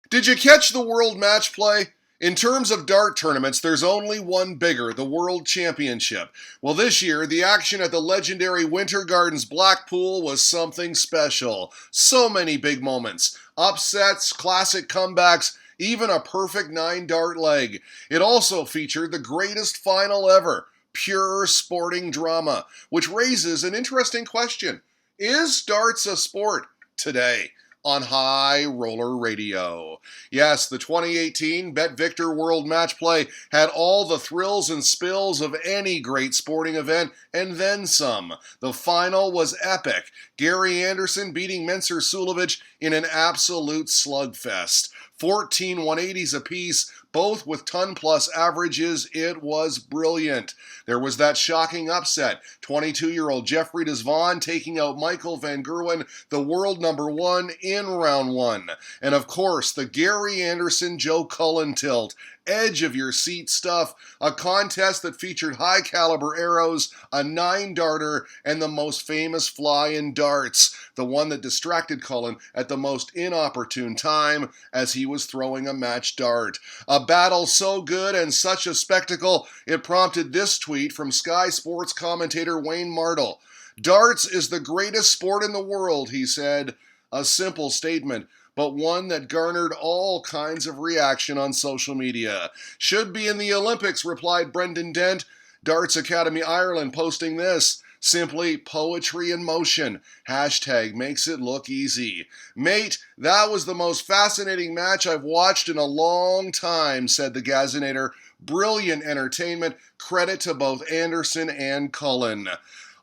Did you catch the World Match Play? In terms of dart tournaments, there's only one bigger, the World Championship. Well, this year, the action at the legendary Winter Gardens Blackpool was something special. So many big moments. Upsets, classic comebacks, even a perfect 9-dart leg. It also featured the greatest final ever, pure sporting drama, which raises an interesting question. Is darts a sport today? On High Roller Radio. Yes, the 2018 Bet Victor World Match Play had all the thrills and spills of any great sporting event, and then some. The final was epic. Gary Anderson beating Mensur Suljovic in an absolute slugfest. 14 180s apiece, both with ton-plus averages. It was brilliant. There was that shocking upset. 22-year-old Jeffrey Desvaughn taking out Michael van Gerwen, the world number one, in round one. And of course, the Gary Anderson-Joe Cullen tilt. Edge of your seat stuff, a contest that featured high-caliber arrows, a 9-darter, and the most famous fly in darts, the one that distracted Cullen at the most inopportune time as he was throwing a match dart. A battle so good and such a spectacle, it prompted this tweet from Sky Sports commentator Wayne Mardle. "Darts is the greatest sport in the world," he said. A simple statement, but one that garnered all kinds of reaction on social media. "Should be in the Olympics," replied Brendan Dent. Darts Academy Ireland posting this. Simply poetry in motion. Hashtag makes it look easy. "Mate, that was the most fascinating match I've watched in a long time," said the Gazinator. Brilliant entertainment. Credit to both Anderson and Cullen.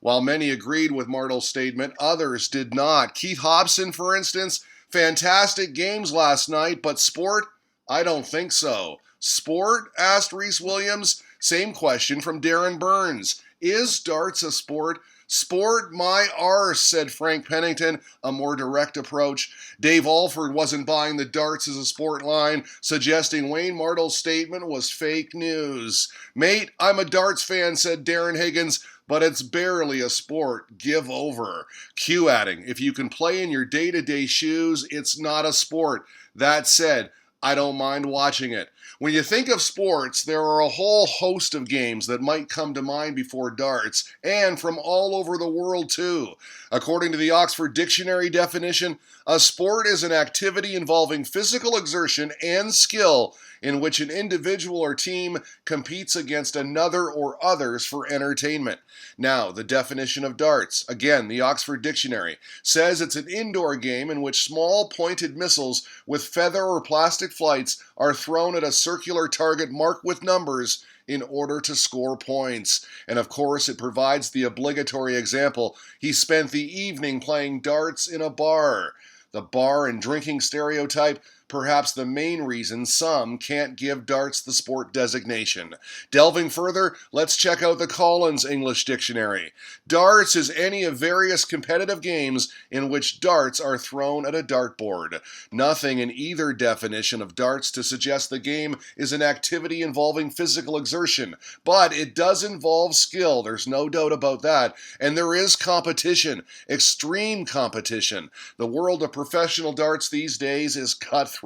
While many agreed with Mardle's statement, others did not. Keith Hobson, for instance, "Fantastic games last night, but sport? I don't think so." "Sport?" asked Reese Williams. Same question from Darren Burns. "Is darts a sport?" "Sport my arse," said Frank Pennington, a more direct approach. Dave Alford wasn't buying the darts as a sport line, suggesting Wayne Mardle's statement was fake news. "Mate, I'm a darts fan," said Darren Higgins, "but it's barely a sport. Give over." Q adding, "If you can play in your day-to-day shoes, it's not a sport. That said, I don't mind watching it." When you think of sports, there are a whole host of games that might come to mind before darts, and from all over the world too. According to the Oxford Dictionary definition, a sport is an activity involving physical exertion and skill in which an individual or team competes against another or others for entertainment. Now, the definition of darts, again, the Oxford Dictionary, says it's an indoor game in which small pointed missiles with feather or plastic flights are thrown at a circular target marked with numbers in order to score points. And of course, it provides the obligatory example. He spent the evening playing darts in a bar. The bar and drinking stereotype, perhaps the main reason some can't give darts the sport designation. Delving further, let's check out the Collins English Dictionary. Darts is any of various competitive games in which darts are thrown at a dartboard. Nothing in either definition of darts to suggest the game is an activity involving physical exertion, but it does involve skill, there's no doubt about that, and there is competition, extreme competition. The world of professional darts these days is cutthroat.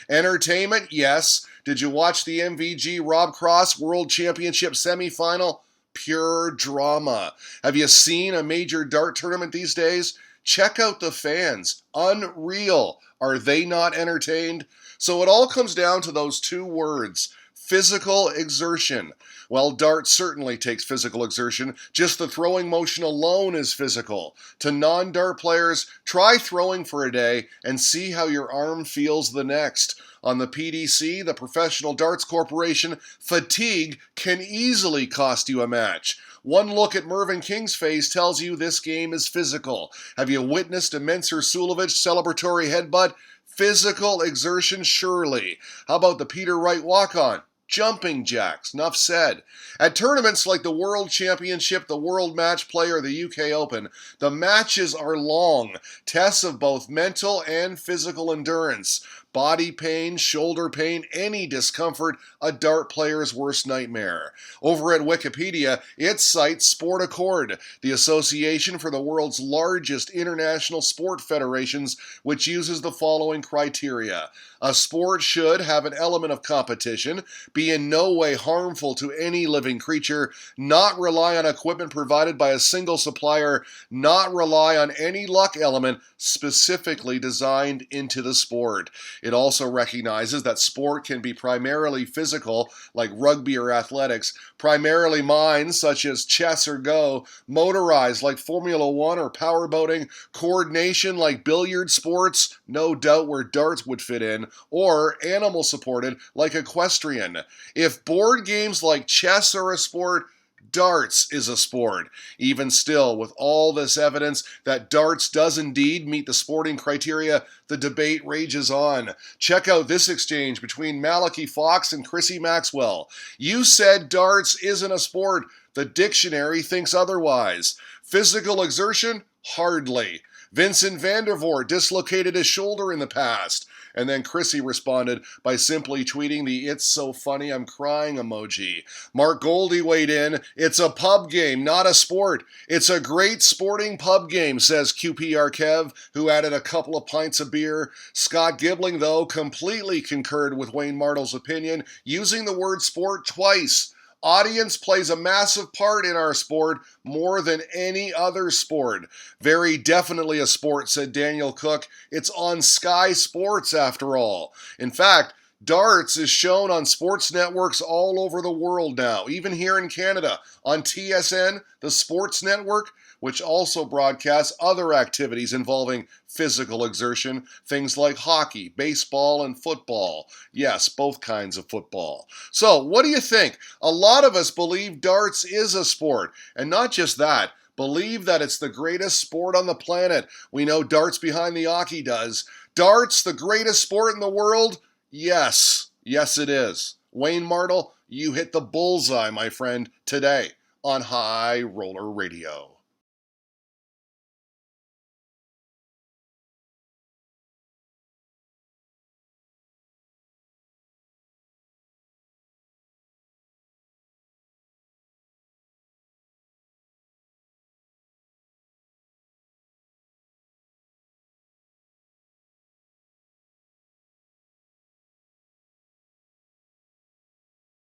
Entertainment, yes. Did you watch the MVG Rob Cross World Championship semifinal? Pure drama. Have you seen a major dart tournament these days? Check out the fans. Unreal. Are they not entertained? So it all comes down to those two words. Physical exertion. Well, dart certainly takes physical exertion. Just the throwing motion alone is physical. To non-dart players, try throwing for a day and see how your arm feels the next. On the PDC, the Professional Darts Corporation, fatigue can easily cost you a match. One look at Mervyn King's face tells you this game is physical. Have you witnessed a Mensur Suljovic celebratory headbutt? Physical exertion, surely. How about the Peter Wright walk-on? Jumping jacks, enough said. At tournaments like the World Championship, the World Match Play, or the UK Open, the matches are long, tests of both mental and physical endurance. body pain, shoulder pain, any discomfort, a dart player's worst nightmare. Over at Wikipedia, it cites SportAccord, the association for the world's largest international sport federations, which uses the following criteria. A sport should have an element of competition, be in no way harmful to any living creature, not rely on equipment provided by a single supplier, not rely on any luck element specifically designed into the sport. It also recognizes that sport can be primarily physical, like rugby or athletics, primarily mind, such as chess or go, motorized, like Formula One or powerboating, coordination, like billiard sports, no doubt where darts would fit in, or animal-supported, like equestrian. If board games like chess are a sport, darts is a sport. Even still, with all this evidence that darts does indeed meet the sporting criteria, the debate rages on. Check out this exchange between Malachi Fox and Chrissy Maxwell. You said darts isn't a sport. The dictionary thinks otherwise. Physical exertion? Hardly. Vincent Vandervoort dislocated his shoulder in the past. And then Chrissy responded by simply tweeting the "It's so funny I'm crying" emoji. Mark Goldie weighed in, "It's a pub game, not a sport. It's a great sporting pub game," says QPR Kev, who added a couple of pints of beer. Scott Gibling, though, completely concurred with Wayne Mardle's opinion, using the word sport twice. Audience plays a massive part in our sport, more than any other sport. Very definitely a sport, said Daniel Cook. It's on Sky Sports, after all. In fact, darts is shown on sports networks all over the world now, even here in Canada, on TSN, the sports network, which also broadcasts other activities involving physical exertion, things like hockey, baseball, and football. Yes, both kinds of football. So, what do you think? A lot of us believe darts is a sport, and not just that, believe that it's the greatest sport on the planet. We know darts behind the hockey does. Darts, the greatest sport in the world? Yes. Yes, it is. Wayne Mardle, you hit the bullseye, my friend, today on High Roller Radio.